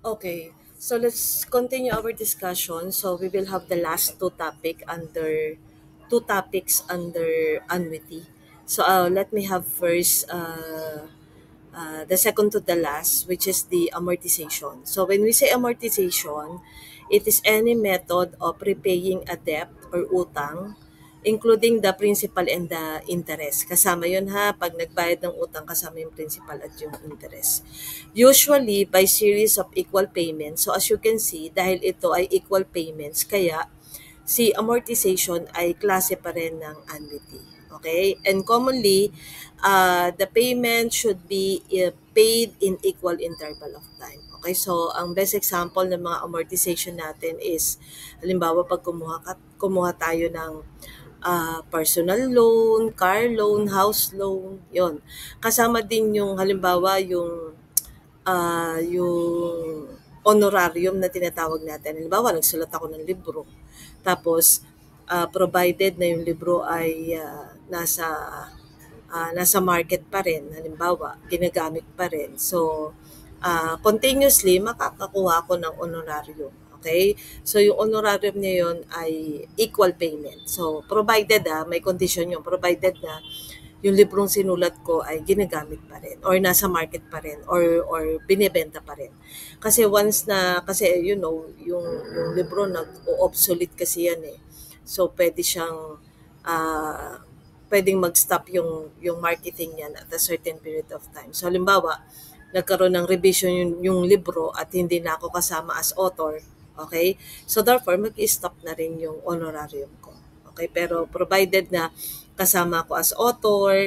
Okay, so let's continue our discussion. So we will have the last two topics under annuity. So let me have first the second to the last, which is the amortization. So when we say amortization, it is any method of repaying a debt or utang, including the principal and the interest. Kasama yun ha, pag nagbayad ng utang, kasama yung principal at yung interest. Usually, by series of equal payments. So as you can see, dahil ito ay equal payments, kaya si amortization ay klase pa rin ng annuity. Okay? And commonly, the payment should be paid in equal interval of time. Okay? So, ang best example ng mga amortization natin is, halimbawa, pag kumuha tayo ng personal loan, car loan, house loan, yon. Kasama din yung, halimbawa, yung honorarium na tinatawag natin. Halimbawa, nagsulat ako ng libro. Tapos, provided na yung libro ay nasa market pa rin, halimbawa, ginagamit pa rin. So, continuously, makakakuha ako ng honorarium. Okay? So, yung honorarium niya yun ay equal payment. So, provided may condition yun, provided na yung librong sinulat ko ay ginagamit pa rin or nasa market pa rin or binebenta pa rin. Kasi once na, kasi yung libro nag-obsolete kasi yan eh. So, pwede siyang pwedeng mag-stop yung marketing niyan at a certain period of time. So, halimbawa, nagkaroon ng revision yung libro at hindi na ako kasama as author, okay? So, therefore, mag-stop na rin yung honorarium ko. Okay? Pero provided na kasama ako as author,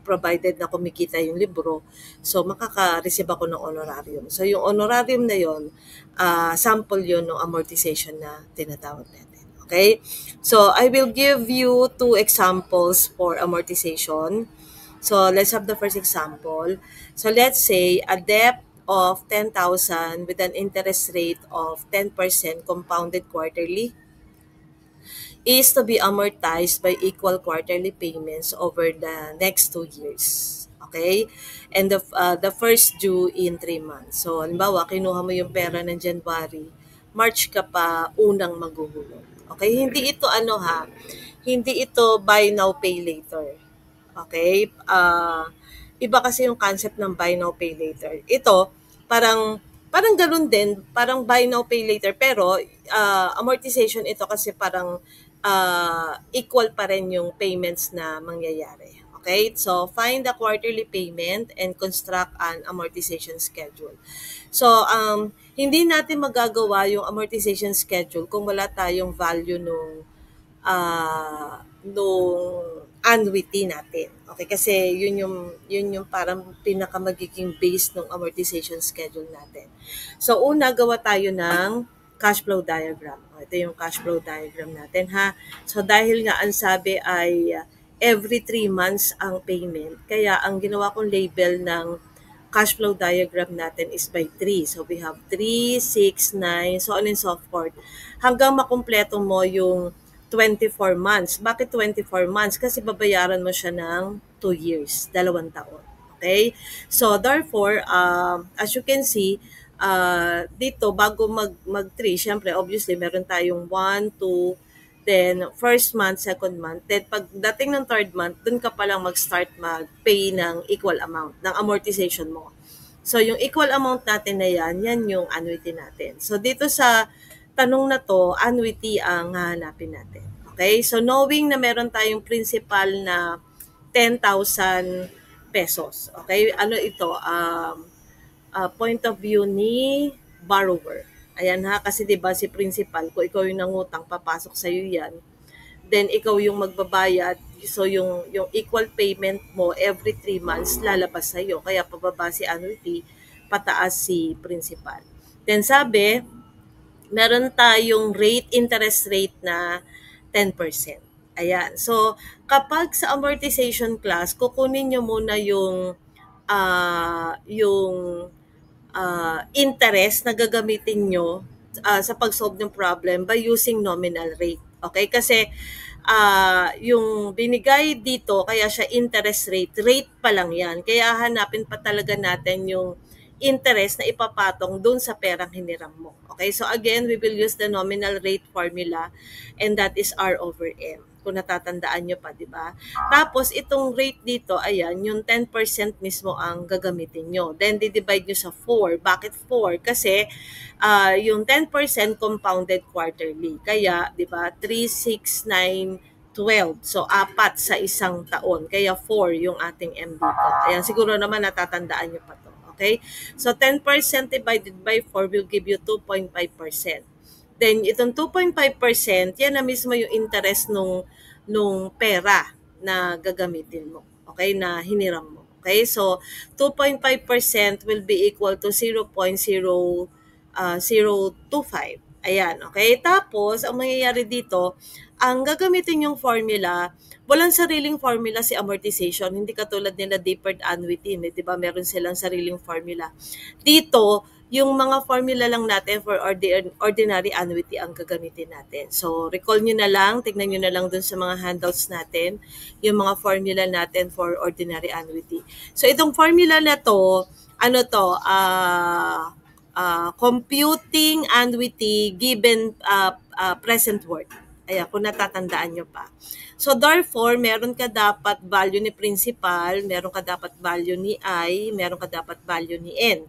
provided na kumikita yung libro, so makaka-receive ako ng honorarium. So, yung honorarium na yon, sample yon ng amortization na tinatawag natin. Okay? So, I will give you two examples for amortization. So, let's have the first example. So, let's say a debt of 10,000 with an interest rate of 10% compounded quarterly is to be amortized by equal quarterly payments over the next 2 years. Okay? And the first due in 3 months. So, halimbawa, kinuha mo yung pera ng January, March ka pa unang maghuhulog. Okay? Hindi ito hindi ito buy now, pay later. Okay? Iba kasi yung concept ng buy now, pay later. Ito, parang ganun din, parang buy now, pay later, pero amortization ito kasi parang equal pa rin yung payments na mangyayari. Okay? So, find the quarterly payment and construct an amortization schedule. So, hindi natin magagawa yung amortization schedule kung wala tayong value nung annuity natin. Okay, kasi yun yung parang pinaka magiging base ng amortization schedule natin. So una, gawa tayo ng cash flow diagram. Ito yung cash flow diagram natin ha. So dahil nga ang sabi ay every 3 months ang payment, kaya ang ginawa kong label ng cash flow diagram natin is by 3. So we have 3, 6, 9, so on and so forth. Hanggang makumpleto mo yung 24 months. Bakit 24 months? Kasi babayaran mo siya ng 2 years, 2 taon. Okay? So, therefore, as you can see, dito, bago mag 3, syempre, obviously, meron tayong 1, 2, then first month, second month. Then, pagdating ng third month, dun ka palang mag-start mag-pay ng equal amount, ng amortization mo. So, yung equal amount natin na yan yung annuity natin. So, dito sa tanong na to, annuity ang hahanapin natin. Okay? So, knowing na meron tayong principal na 10,000 pesos. Okay? Ano ito? Point of view ni borrower. Ayan ha, kasi 'di ba si principal, kung ikaw yung nangutang, papasok sa iyo 'yan. Then ikaw yung magbabayad. So yung equal payment mo every 3 months lalabas sa iyo. Kaya pababa si annuity, pataas si principal. Then sabi, meron tayong interest rate na 10%. Ayan. So, kapag sa amortization class, kukunin nyo muna yung interest na gagamitin nyo sa pag-solve ng problem by using nominal rate. Okay? Kasi yung binigay dito, kaya siya interest rate, rate pa lang yan. Kaya hanapin pa talaga natin yung interest na ipapatong dun sa perang hiniram mo. Okay? So again, we will use the nominal rate formula and that is R over M. Kung natatandaan nyo pa, di ba? Tapos, itong rate dito, ayan, yung 10% mismo ang gagamitin nyo. Then, di-divide nyo sa 4. Bakit 4? Kasi, yung 10% compounded quarterly. Kaya, di ba, 3, 6, 9, 12. So, 4 sa isang taon. Kaya 4 yung ating M dito. Ayan, siguro naman natatandaan nyo pa to. Okay? So, 10% divided by 4 will give you 2.5%. Then, itong 2.5%, yan na mismo yung interest nung pera na gagamitin mo. Okay? Na hiniram mo. Okay? So, 2.5% will be equal to 0.025. Ayan, okay? Tapos, ang mangyayari dito, ang gagamitin yung formula, walang sariling formula si amortization. Hindi katulad nila deferred annuity. Di ba? Meron silang sariling formula. Dito, yung mga formula lang natin for ordinary annuity ang gagamitin natin. So, recall nyo na lang, tignan nyo na lang dun sa mga handouts natin, yung mga formula natin for ordinary annuity. So, itong formula na to, computing annuity given present worth. Ayan, kung natatandaan nyo pa. So, therefore, meron ka dapat value ni principal, meron ka dapat value ni I, meron ka dapat value ni N.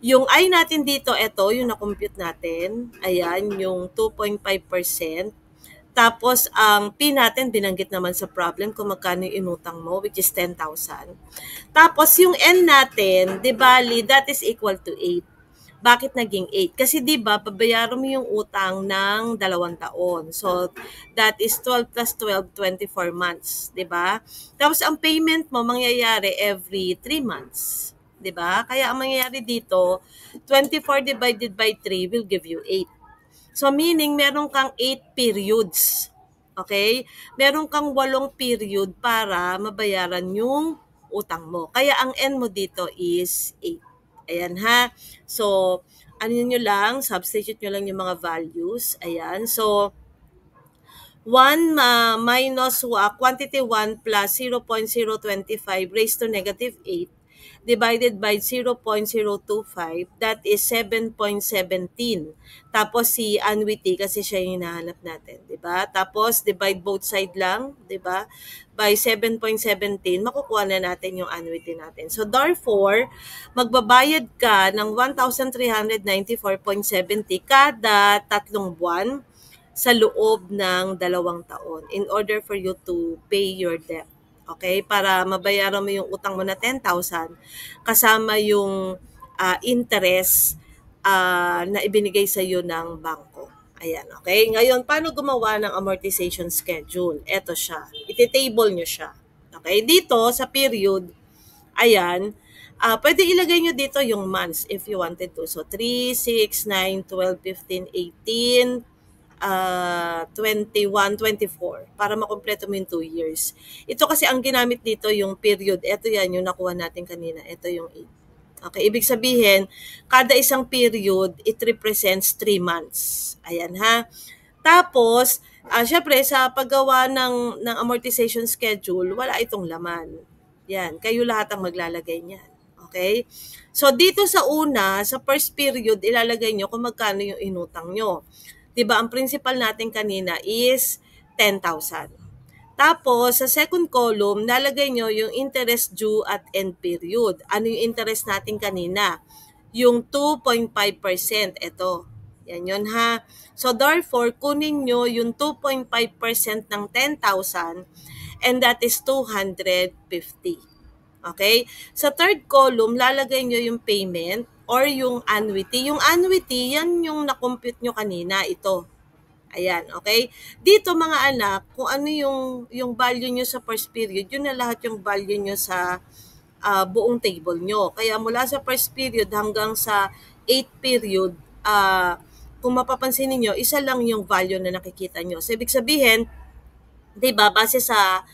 Yung I natin dito, ito, yung na-compute natin. Ayan, yung 2.5%. Tapos, ang P natin, binanggit naman sa problem kung magkano yung inutang mo, which is 10,000. Tapos, yung N natin, di bali, that is equal to 8. Bakit naging 8? Kasi 'di ba, babayaran mo yung utang ng 2 taon. So that is 12 plus 12, 24 months, 'di ba? Tapos ang payment mo mangyayari every 3 months, 'di ba? Kaya ang mangyayari dito, 24 divided by 3 will give you 8. So meaning meron kang 8 periods. Okay? Meron kang 8 period para mabayaran yung utang mo. Kaya ang N mo dito is 8. Ayan ha. So, ano nyo lang, substitute nyo lang yung mga values. Ayan. So, 1 minus quantity 1 plus 0.025 raised to negative 8 divided by 0.025, that is 7.17. Tapos si annuity kasi siya yung hinahanap natin, 'di ba? Tapos divide both side lang, 'di ba? By 7.17, makukuha na natin yung annuity natin. So therefore, magbabayad ka ng 1,394.70 kada 3 buwan sa loob ng 2 taon in order for you to pay your debt. Okay? Para mabayaran mo yung utang mo na 10,000 kasama yung interest na ibinigay sa iyo ng bangko. Ayan, okay? Ngayon, paano gumawa ng amortization schedule? Ito siya. Iti-table nyo siya. Okay? Dito, sa period, ayan, pwede ilagay nyo dito yung months if you wanted to. So, 3, 6, 9, 12, 15, 18, 21, 24 para makumpleto mo yung 2 years. Ito kasi ang ginamit dito yung period. Ito yan yung nakuha natin kanina. Ito yung 8. Okay, ibig sabihin, kada isang period, it represents 3 months. Ayan ha. Tapos, syempre, sa paggawa ng amortization schedule, wala itong laman. Yan, kayo lahat ang maglalagay niyan. Okay? So, dito sa una, sa first period, ilalagay nyo kung magkano yung inutang nyo. Diba, ang principal natin kanina is 10,000. Tapos, sa second column, nalagay nyo yung interest due at end period. Ano yung interest natin kanina? Yung 2.5%. Ito. Yan yun ha. So, therefore, kunin nyo yung 2.5% ng 10,000 and that is 250. Okay? Sa third column, lalagay nyo yung payment or yung annuity. Yung annuity, yan yung na-compute nyo kanina. Ito. Ayan, okay? Dito mga anak, kung ano yung value nyo sa first period, yun na lahat yung value nyo sa buong table nyo. Kaya mula sa first period hanggang sa 8th period, kung mapapansin niyo, isa lang yung value na nakikita nyo. So, ibig sabihin, diba, base sa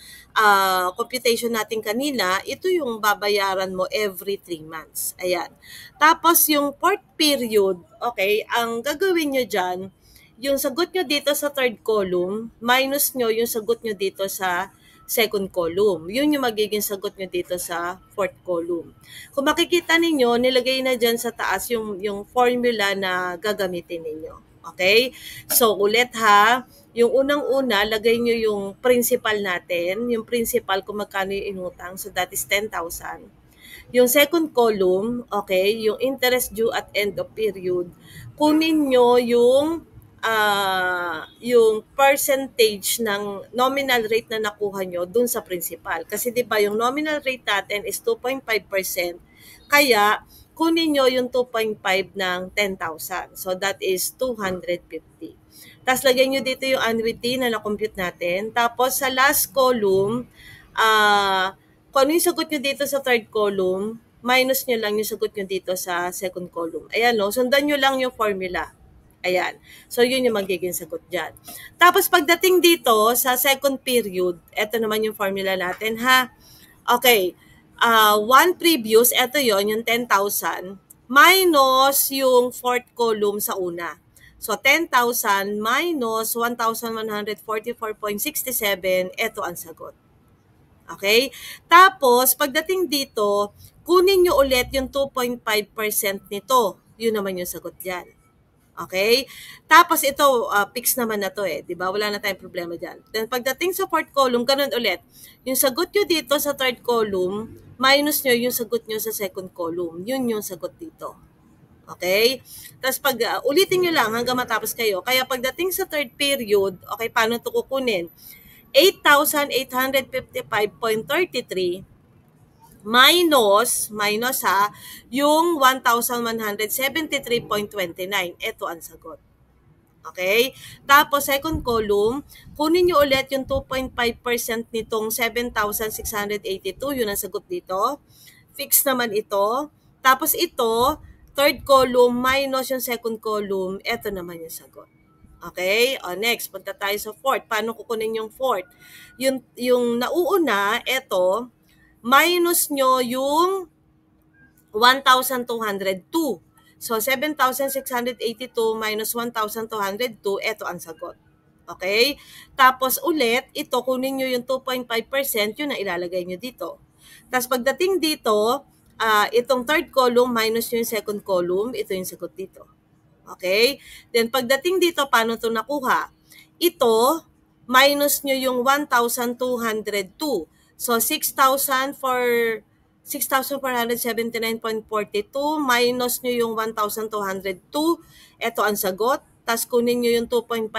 computation natin kanina, ito yung babayaran mo every 3 months. Ayan. Tapos, yung 4th period, okay, ang gagawin nyo dyan, yung sagot nyo dito sa third column, minus nyo yung sagot nyo dito sa second column. Yun yung magiging sagot nyo dito sa fourth column. Kung makikita ninyo, nilagay na dyan sa taas yung formula na gagamitin ninyo. Okay? So, ulit ha, yung unang-una, lagay nyo yung principal natin. Yung principal kung magkano yung inutang. So, that is 10,000. Yung second column, okay, yung interest due at end of period, kunin nyo yung percentage ng nominal rate na nakuha nyo dun sa principal. Kasi di ba yung nominal rate natin is 2.5%, kaya kunin nyo yung 2.5 ng 10,000. So that is 250. Tapos lagyan nyo dito yung annuity na na-compute natin. Tapos sa last column, kung ano yung sagot nyo dito sa third column, minus nyo lang yung sagot nyo dito sa second column. Ayan, no? Sundan nyo lang yung formula. Ayan. So, yun yung magiging sagot dyan. Tapos, pagdating dito sa second period, eto naman yung formula natin, ha? Okay. One previous, eto yon yung 10,000, minus yung fourth column sa una. So, 10,000 minus 1,144.67, eto ang sagot. Okay? Tapos, pagdating dito, kunin nyo ulit yung 2.5% nito. Yun naman yung sagot dyan. Okay? Tapos ito, fix naman na to eh. Diba? Wala na tayong problema dyan. Then, pagdating sa fourth column, ganun ulit. Yung sagot nyo dito sa third column, minus nyo yung sagot nyo sa second column. Yun yung sagot dito. Okay? Tapos pag ulitin nyo lang hanggang matapos kayo. Kaya pagdating sa third period, okay, paano ito kukunin? 8,855.33 minus ha, yung 1,173.29. Ito ang sagot. Okay? Tapos, second column, kunin nyo ulit yung 2.5% nitong 7,682. Yun ang sagot dito. Fix naman ito. Tapos ito, third column minus yung second column. Ito naman yung sagot. Okay? O, next, punta tayo sa fourth. Paano kukunin yung fourth? Yung nauuna, ito, minus nyo yung 1,202. So, 7,682 minus 1,202, ito ang sagot. Okay? Tapos ulit, ito, kunin nyo yung 2.5%, yun ang ilalagay nyo dito. Tapos pagdating dito, itong third column minus yung second column, ito yung sagot dito. Okay? Then, pagdating dito, paano ito nakuha? Ito, minus nyo yung 1,202. So, 6,479.42 minus nyo yung 1,202. Ito ang sagot. Tapos, kunin nyo yung 2.5%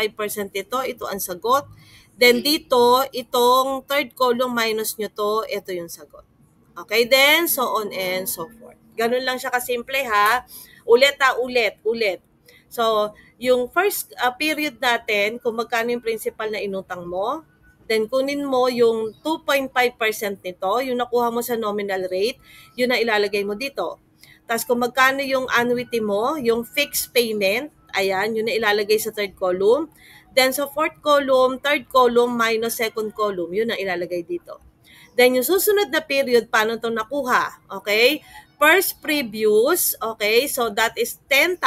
ito ang sagot. Then, dito, itong third column minus nyo to, ito yung sagot. Okay, then, so on and so forth. Ganun lang siya kasimple, ha? Ulit. So, yung first period natin, kung magkano yung principal na inutang mo, then kunin mo yung 2.5% nito, yung nakuha mo sa nominal rate, yun na ilalagay mo dito. Tapos kung magkano yung annuity mo, yung fixed payment, ayan, yun na ilalagay sa third column. Then sa fourth column, third column minus second column, yun na ilalagay dito. Then yung susunod na period, paano ito nakuha? Okay? First previous, okay, so that is 10,000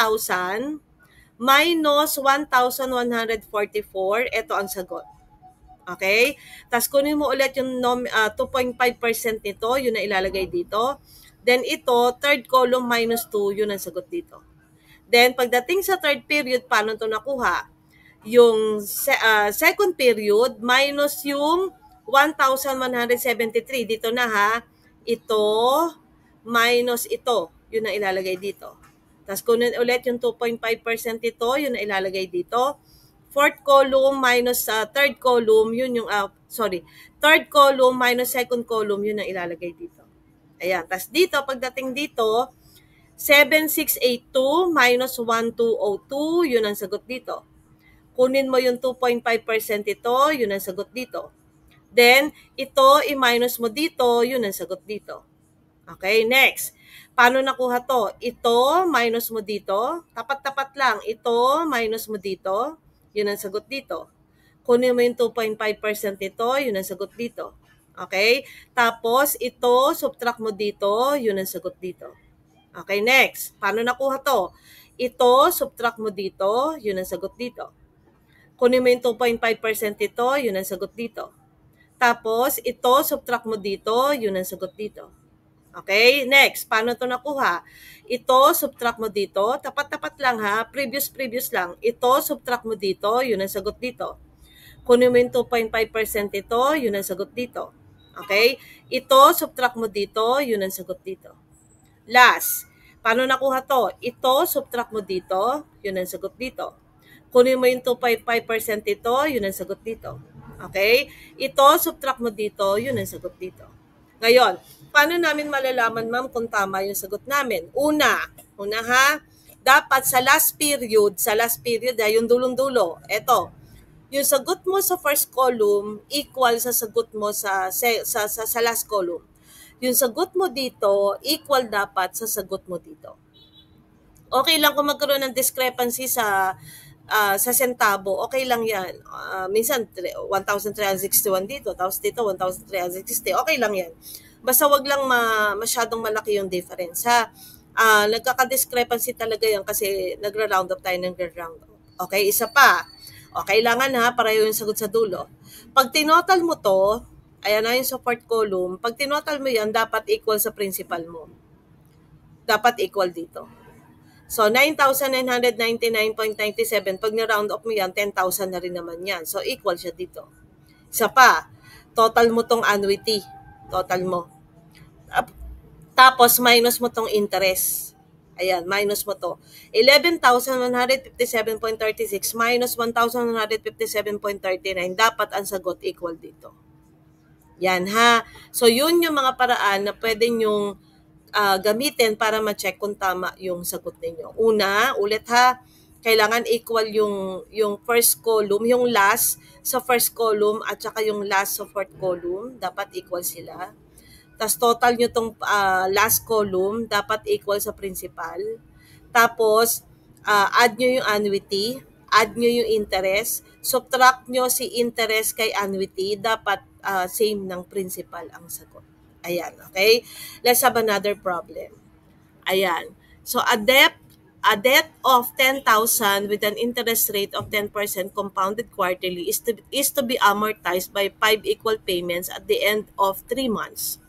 minus 1,144, ito ang sagot. Okay? Tapos kunin mo ulit yung 2.5% nito, yun na ilalagay dito. Then ito, third column minus 2, yun ang sagot dito. Then pagdating sa third period, paano ito nakuha? Yung second period minus yung 1,173. Dito na ha. Ito minus ito. Yun ang ilalagay dito. Tapos kunin ulit yung 2.5% ito, yun ang ilalagay dito. Fourth column minus third column, yun yung, third column minus second column, yun ang ilalagay dito. Ayan. Tapos dito, pagdating dito, 7,682 minus 1,202, yun ang sagot dito. Kunin mo yung 2.5% ito, yun ang sagot dito. Then, ito, i-minus mo dito, yun ang sagot dito. Okay, next. Paano nakuha to? Ito, minus mo dito. Tapat-tapat lang. Ito, minus mo dito. Yun ang sagot dito. Kunin mo yung 2.5% nito, yun ang sagot dito. Okay? Tapos, ito, subtract mo dito, yun ang sagot dito. Okay, next. Paano nakuha to? Ito, subtract mo dito, yun ang sagot dito. Kunin mo yung 2.5% ito, yun ang sagot dito. Tapos, ito, subtract mo dito, yun ang sagot dito. Okay? Next, paano ito nakuha? Ito, subtract mo dito. Tapat-tapat lang ha. Previous lang. Ito, subtract mo dito, yun ang sagot dito. Kunin mo yung 2.5% ito, yun ang sagot dito. Okay? Ito, subtract mo dito, yun ang sagot dito. Last, paano nakuha to? Ito, subtract mo dito, yun ang sagot dito. Kunin mo yung 2.5% ito, yun ang sagot dito. Okay? Ito, subtract mo dito, yun ang sagot dito. Ngayon, paano namin malalaman, ma'am, kung tama yung sagot namin? Una ha, dapat sa last period, yung dulong-dulo, eto, yung sagot mo sa first column equal sa sagot mo sa last column. Yung sagot mo dito equal dapat sa sagot mo dito. Okay lang kung magkaroon ng discrepancy sa sentabo, okay lang yan. Minsan, 1,361 dito, tapos dito, 1,360. Okay lang yan. Basta wag lang masyadong malaki yung difference, ha? Nagkaka-discrepancy talaga yan kasi nagra-round up tayo ng round up. Okay, isa pa. O, kailangan ha, pareho yung sagot sa dulo. Pag tinotal mo to, ayan na yung support column, pag tinotal mo yan, dapat equal sa principal mo. Dapat equal dito. So, 9,999.97, pag na-round up mo yan, 10,000 na rin naman yan. So, equal siya dito. Isa pa, total mo tong annuity. Total mo. Tapos, minus mo tong interest. Ayan, minus mo to. 11,157.36 minus 1,157.39. Dapat ang sagot equal dito. Yan ha. So, yun yung mga paraan na pwede nyong gamitin para ma-check kung tama yung sagot ninyo. Una, ulit ha, kailangan equal yung first column, yung last sa first column at saka yung last sa fourth column, dapat equal sila. Tapos total nyo tong last column, dapat equal sa principal. Tapos, add nyo yung annuity, add nyo yung interest, subtract nyo si interest kay annuity, dapat same ng principal ang sagot. Ayan, okay? Let's have another problem. Ayan. So, a debt of 10,000 with an interest rate of 10% compounded quarterly is to be amortized by 5 equal payments at the end of 3 months.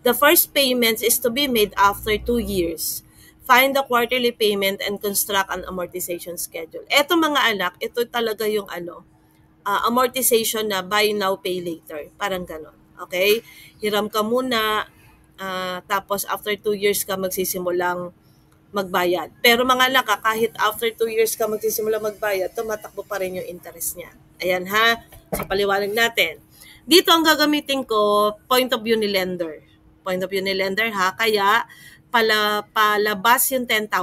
The first payment is to be made after 2 years. Find the quarterly payment and construct an amortization schedule. Eto mga anak, ito talaga yung amortization na buy now, pay later. Parang ganon. Okay? Hiram ka muna, tapos after 2 years ka magsisimulang magbayad. Pero mga anak, kahit after 2 years ka magsisimulang magbayad, tumatakbo pa rin yung interest niya. Ayan ha, sa paliwanag natin. Dito ang gagamitin ko, point of view ni lender. Point of view ni lender ha, kaya palabas yung 10,000,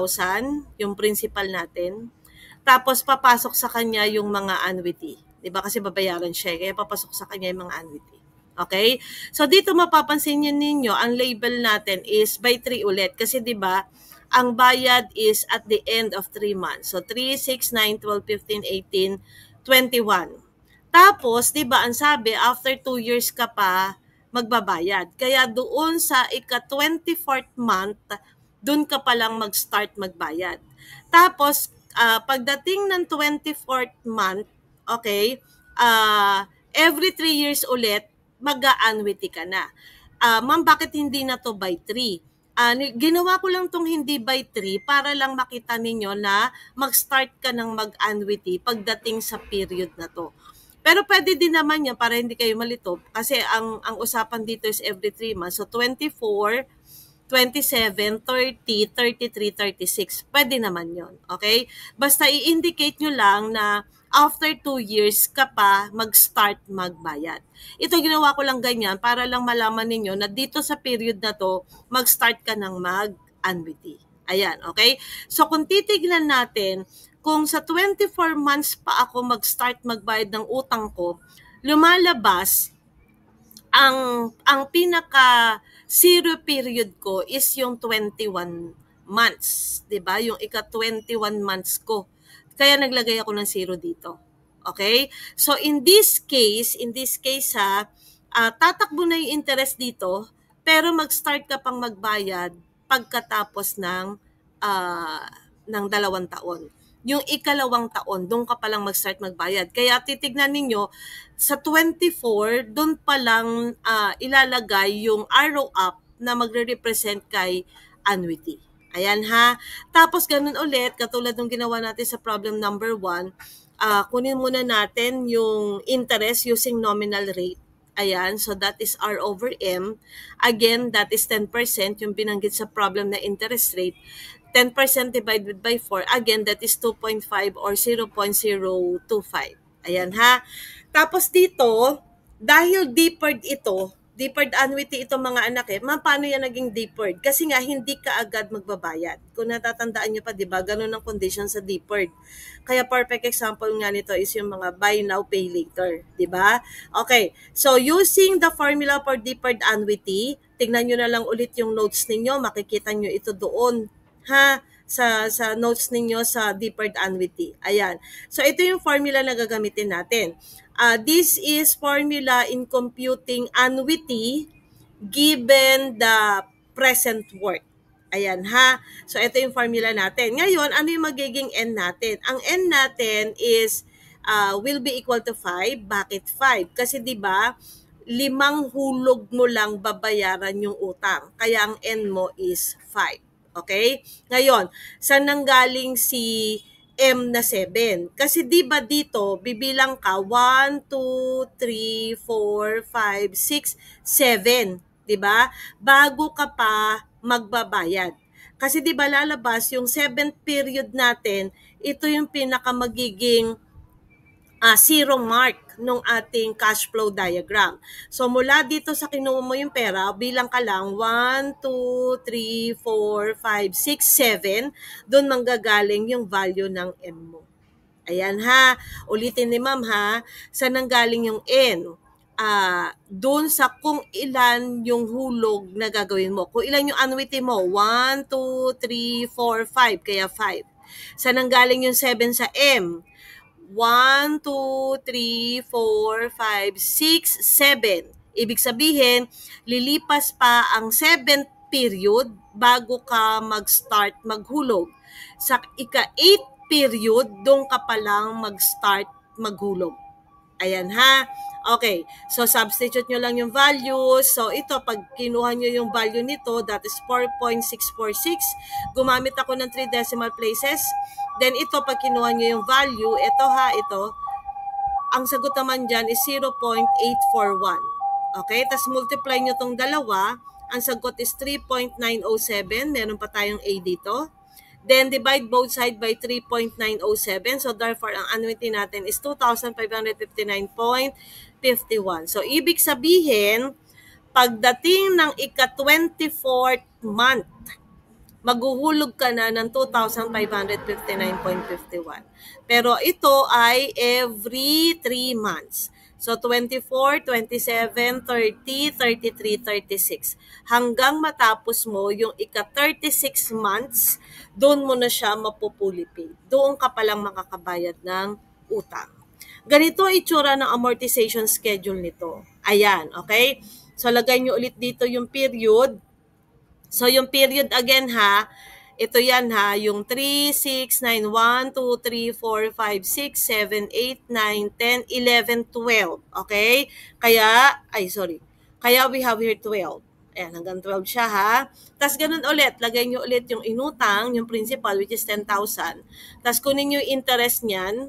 yung principal natin, tapos papasok sa kanya yung mga annuity. Diba? Kasi babayaran siya, kaya papasok sa kanya yung mga annuity. Okay? So, dito mapapansin ninyo, ang label natin is by 3 ulit. Kasi diba, ang bayad is at the end of 3 months. So, 3, 6, 9, 12, 15, 18, 21. Tapos, diba, ang sabi, after 2 years ka pa magbabayad. Kaya doon sa ika-24th month, doon ka palang mag-start magbayad. Tapos, pagdating ng 24th month, okay, every 3 years ulit, mag-a-annuity ka na. Ma'am, bakit hindi na to by 3? Ginawa ko lang tong hindi by 3 para lang makita ninyo na mag-start ka ng mag-annuity pagdating sa period na to. Pero pwede din naman yan para hindi kayo malito kasi ang usapan dito is every 3 months. So 24, 27, 30, 33, 36. Pwede naman yon. Okay? Basta i-indicate nyo lang na after 2 years ka pa mag-start magbayad. Ito ginawa ko lang ganyan para lang malaman ninyo na dito sa period na to, mag-start ka ng mag-annuity. Ayan, okay? So kung titignan natin, kung sa 24 months pa ako mag-start magbayad ng utang ko, lumalabas ang pinaka zero period ko is yung 21 months, 'di ba? Yung ika-21 months ko. Kaya naglagay ako ng zero dito. Okay? So in this case tatakbo na yung interest dito, pero mag-start ka pang magbayad pagkatapos ng 2 taon. yung ikalawang taon, doon ka palang mag-start magbayad. Kaya titignan ninyo, sa 24, doon palang ilalagay yung arrow up na magre-represent kay annuity. Ayan ha. Tapos ganun ulit, katulad ng ginawa natin sa problem number 1, kunin muna natin yung interest using nominal rate. Ayan, so that is R over M. Again, that is 10%, yung binanggit sa problem na interest rate. 10% divided by 4, again, that is 2.5 or 0.025. Ayan ha. Tapos dito, dahil deferred ito, deferred annuity itong mga anak paano yan naging deferred? Kasi nga, hindi ka agad magbabayad. Kung natatandaan nyo pa, di ba, ganun ang condition sa deferred. Kaya perfect example nga nito is yung mga buy now, pay later. Di ba? Okay, so using the formula for deferred annuity, tignan nyo na lang ulit yung notes ninyo, makikita nyo ito doon. Ha? Sa notes ninyo sa deferred annuity. Ayan. So, ito yung formula na gagamitin natin. This is formula in computing annuity given the present work. Ayan ha. So, ito yung formula natin. Ngayon, ano yung magiging N natin? Ang N natin is will be equal to 5. Bakit 5? Kasi di ba 5 hulog mo lang babayaran yung utang. Kaya ang N mo is 5. Okay? Ngayon, saan nanggaling si M na 7? Kasi di ba dito, bibilang ka 1, 2, 3, 4, 5, 6, 7. Di ba? Bago ka pa magbabayad. Kasi di ba lalabas yung 7th period natin, ito yung pinaka magiging zero mark nung ating cash flow diagram. So mula dito sa kinuha mo yung pera, bilang ka lang 1, 2, 3, 4, 5, 6, 7, doon manggagaling yung value ng M mo. Ayan ha, ulitin ni ma'am ha, saan nanggaling yung N? Doon sa kung ilan yung hulog na gagawin mo. Kung ilan yung annuity mo, 1, 2, 3, 4, 5, kaya 5. Saan nanggaling yung 7 sa M? 1, 2, 3, 4, 5, 6, 7. Ibig sabihin, lilipas pa ang 7th period bago ka mag-start maghulog. Sa ika-8th period, doon ka pa lang mag-start maghulog. Ayan ha. Okay, so substitute nyo lang yung values. So ito, pag kinuha nyo yung value nito, that is 4.646. Gumamit ako ng 3 decimal places. Then ito, pag kinuha nyo yung value, ito ha, ito, ang sagot naman dyan is 0.841. Okay, tas multiply nyo tong dalawa, ang sagot is 3.907. Meron pa tayong A dito. Then, divide both sides by 3.907. So, therefore, ang annuity natin is 2,559.51. So, ibig sabihin, pagdating ng ika-24th month, maghuhulog ka na ng 2,559.51. Pero ito ay every 3 months. So, 24, 27, 30, 33, 36. Hanggang matapos mo yung ika-36 months, doon mo na siya mapupulipid. Doon ka palang makakabayad ng utang. Ganito itsura ng amortization schedule nito. Ayan, okay? So, lagay nyo ulit dito yung period. So, yung period again ha, ito yan ha, yung 3, 6, 9, 1, 2, 3, 4, 5, 6, 7, 8, 9, 10, 11, 12. Okay? Kaya we have here 12. Ayan, hanggang 12 siya ha. Tapos ganun ulit, lagay nyo ulit yung inutang, yung principal, which is 10,000. Tapos kunin nyo yung interest niyan,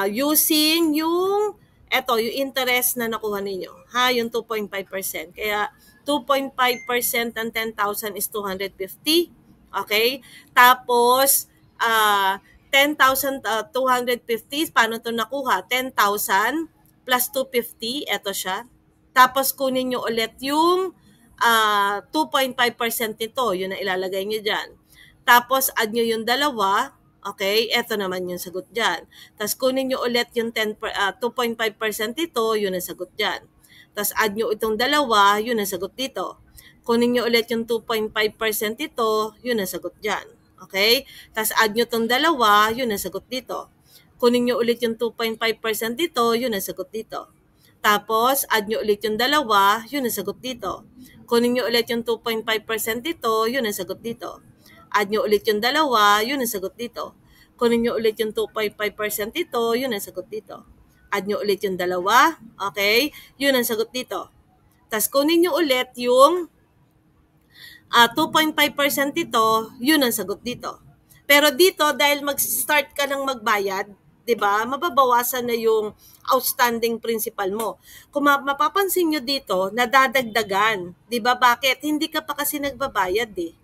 using yung interest na nakuha ninyo. Ha, yung 2.5%. Kaya, 2.5% ng 10,000 is 250. Okay? Tapos, 10,000, 250, paano ito nakuha? 10,000 plus 250, ito siya. Tapos, kunin nyo ulit yung 2.5% nito, yun na ilalagay nyo dyan. Tapos, add nyo yung dalawa, okay, ito naman yung sagot dyan. Tapos, kunin nyo ulit yung 2.5% ito, yun ang sagot dyan. Tapos, add nyo itong dalawa, yun ang sagot dito. Kunin nyo ulit yung 2.5% ito, yun ang sagot dyan. Okay? Tapos, add nyo itong dalawa, yun ang sagot dito. Kunin nyo ulit yung 2.5% ito, yun ang sagot dito. Tapos, add nyo ulit yung dalawa, yun ang sagot dito. Kunin nyo ulit yung 2.5% ito, yun ang sagot dito. Add nyo ulit yung dalawa, yun ang sagot dito. Kunin nyo ulit yung 2.5% dito, yun ang sagot dito. Add nyo ulit yung dalawa, okay? Yun ang sagot dito. Tapos kunin nyo ulit yung 2.5% dito, yun ang sagot dito. Pero dito, dahil mag-start ka ng magbayad, 'di ba? Mababawasan na yung outstanding principal mo. Kung mapapansin nyo dito, nadadagdagan. 'Di ba? Bakit? Hindi ka pa kasi nagbabayad eh.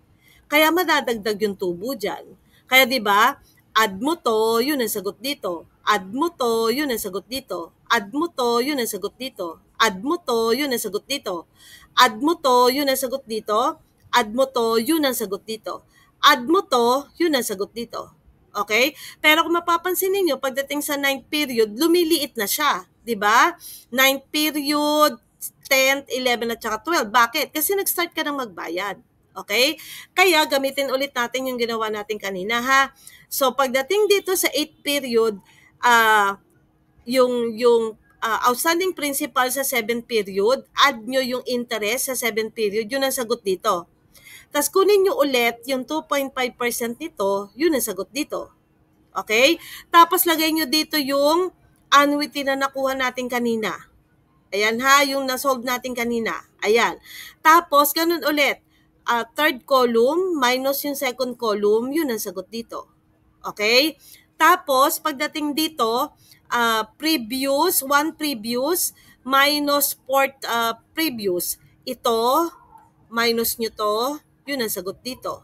Kaya madadagdag yung tubo diyan. Kaya 'di ba? Add mo to, yun ang sagot dito. Add mo to, yun ang sagot dito. Add mo to, yun ang sagot dito. Add mo to, yun ang sagot dito. Add mo to, yun ang sagot dito. Add mo to, yun ang sagot dito. Add mo to, yun ang sagot dito. Okay? Pero kung mapapansin niyo pagdating sa 9th period, lumiliit na siya. 'Di ba? 9th period, 10th, 11 at saka 12. Bakit? Kasi nag-start ka ng magbayad. Okay? Kaya gamitin ulit natin yung ginawa natin kanina ha. So pagdating dito sa 8th period, yung outstanding principal sa 7th period, add nyo yung interest sa 7th period, yun ang sagot dito. Tapos kunin nyo ulit yung 2.5% nito, yun ang sagot dito. Okay? Tapos lagay nyo dito yung annuity na nakuha natin kanina. Ayan ha, yung na-solve natin kanina. Ayan. Tapos, ganun ulit. Third column minus yung second column, yun ang sagot dito. Okay? Tapos, pagdating dito, one previous minus fourth previous. Ito, minus nyo to, yun ang sagot dito.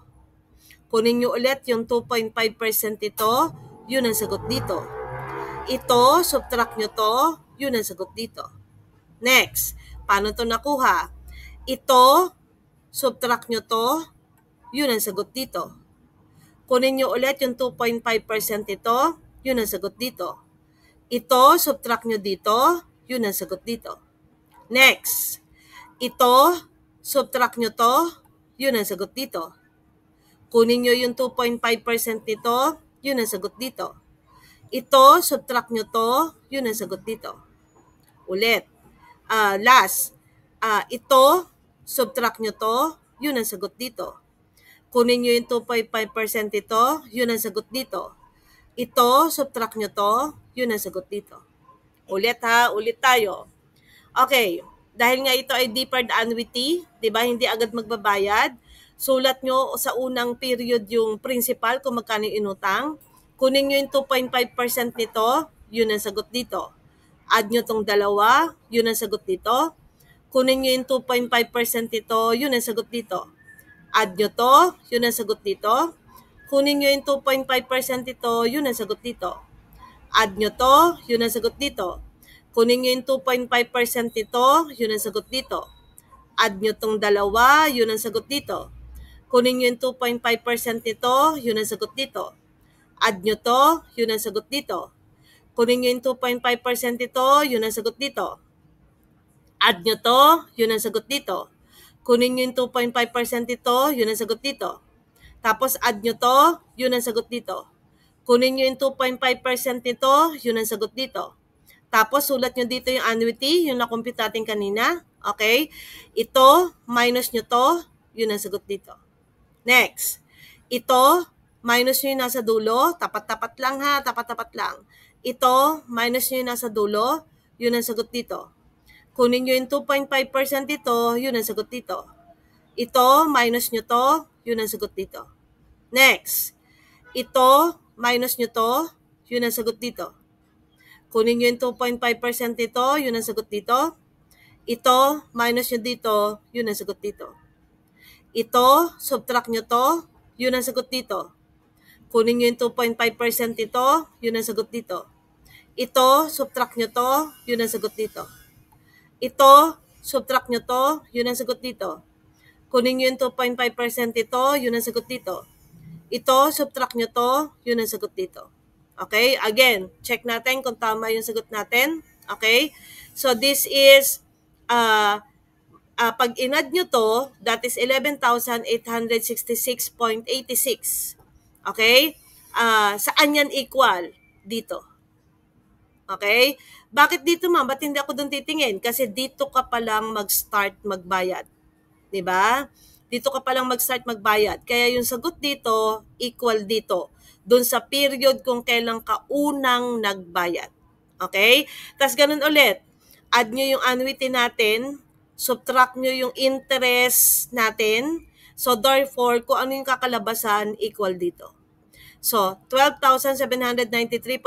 Kunin nyo ulit yung 2.5% ito, yun ang sagot dito. Ito, subtract nyo to, yun ang sagot dito. Next, paano to nakuha? Ito, subtract nyo to, yun ang sagot dito. Kunin nyo ulit yung 2.5% ito, yun ang sagot dito. Ito, subtract nyo dito, yun ang sagot dito. Next, ito, subtract nyo to, yun ang sagot dito. Kunin nyo yung 2.5% nito, yun ang sagot dito. Ito, subtract nyo to, yun ang sagot dito. Ulit. Last, ito, subtract nyo to, yun ang sagot dito. Kunin nyo yung 2.5% ito, yun ang sagot dito. Ito, subtract nyo to, yun ang sagot dito. Ulit ha, ulit tayo. Okay, dahil nga ito ay deferred annuity, di ba, hindi agad magbabayad, sulat nyo sa unang period yung principal kung magkano yung inutang. Kunin nyo yung 2.5% nito, yun ang sagot dito. Add nyo tong dalawa, yun ang sagot dito. Kunin nyo yung 2.5% nito, yun ang sagot dito. Add nyo to, yun ang sagot dito. Kunin nyo yung 2.5% nito, yun ang sagot dito. Add nyo to, yun ang sagot dito. Kunin nyo yung 2.5% nito, yun ang sagot dito. Add nyo tong dalawa, yun ang sagot dito. Kunin nyo yung 2.5% nito, yun ang sagot dito. Add nyo to, yun ang sagot dito. Kunin nyo yung 2.5% nito, yun ang sagot dito. Add nyo to, yun ang sagot dito. Kunin nyo yung 2.5% nito, yun ang sagot dito. Tapos add nyo to, yun ang sagot dito. Kunin nyo yung 2.5% nito, yun ang sagot dito. Tapos sulat nyo dito yung annuity, yung na-compute natin kanina. Okay? Ito, minus nyo to, yun ang sagot dito. Next. Ito, minus nyo yung nasa dulo. Tapat-tapat lang ha, tapat-tapat lang. Ito, minus nyo yung nasa dulo, yun ang sagot dito. Kunin nyo yung 2.5% dito, yun ang sagot dito. Ito, minus nyo to, yun ang sagot dito. Next. Ito, minus nyo to, yun ang sagot dito. Kunin nyo yung 2.5% dito, yun ang sagot dito. Ito, minus nyo dito, yun ang sagot dito. Ito, subtract nyo to, yun ang sagot dito. Kunin nyo yung 2.5% dito, yun ang sagot dito. Ito, subtract nyo to, yun ang sagot dito. Ito, subtract nyo to, yun ang sagot dito. Kunin nyo yung 2.5% dito, yun ang sagot dito. Ito, subtract nyo to, yun ang sagot dito. Okay? Again, check natin kung tama yung sagot natin. Okay? So, this is, pag inad nyo to, that is 11,866.86. Okay? Saan yan equal? Dito. Okay? Bakit dito ma'am? Ba't hindi ako doon titingin? Kasi dito ka palang mag-start magbayad. 'Di ba? Dito ka palang mag-start magbayad. Kaya yung sagot dito, equal dito. Doon sa period kung kailan ka unang nagbayad. Okay? Tapos ganun ulit. Add nyo yung annuity natin, subtract nyo yung interest natin. So therefore, kung ano yung kakalabasan, equal dito. So, 12,793.05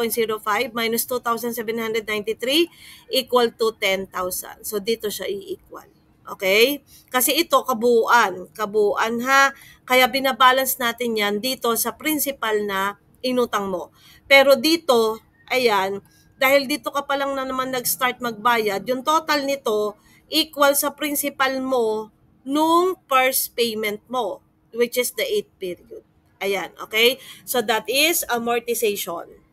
minus 2,793 equal to 10,000. So, dito siya i-equal. Okay? Kasi ito, kabuuan. Kabuuan ha. Kaya binabalance natin yan dito sa principal na inutang mo. Pero dito, ayan, dahil dito ka pa lang na naman nag-start magbayad, yung total nito equal sa principal mo nung first payment mo, which is the 8th period. Ayan, okay? So that is amortization.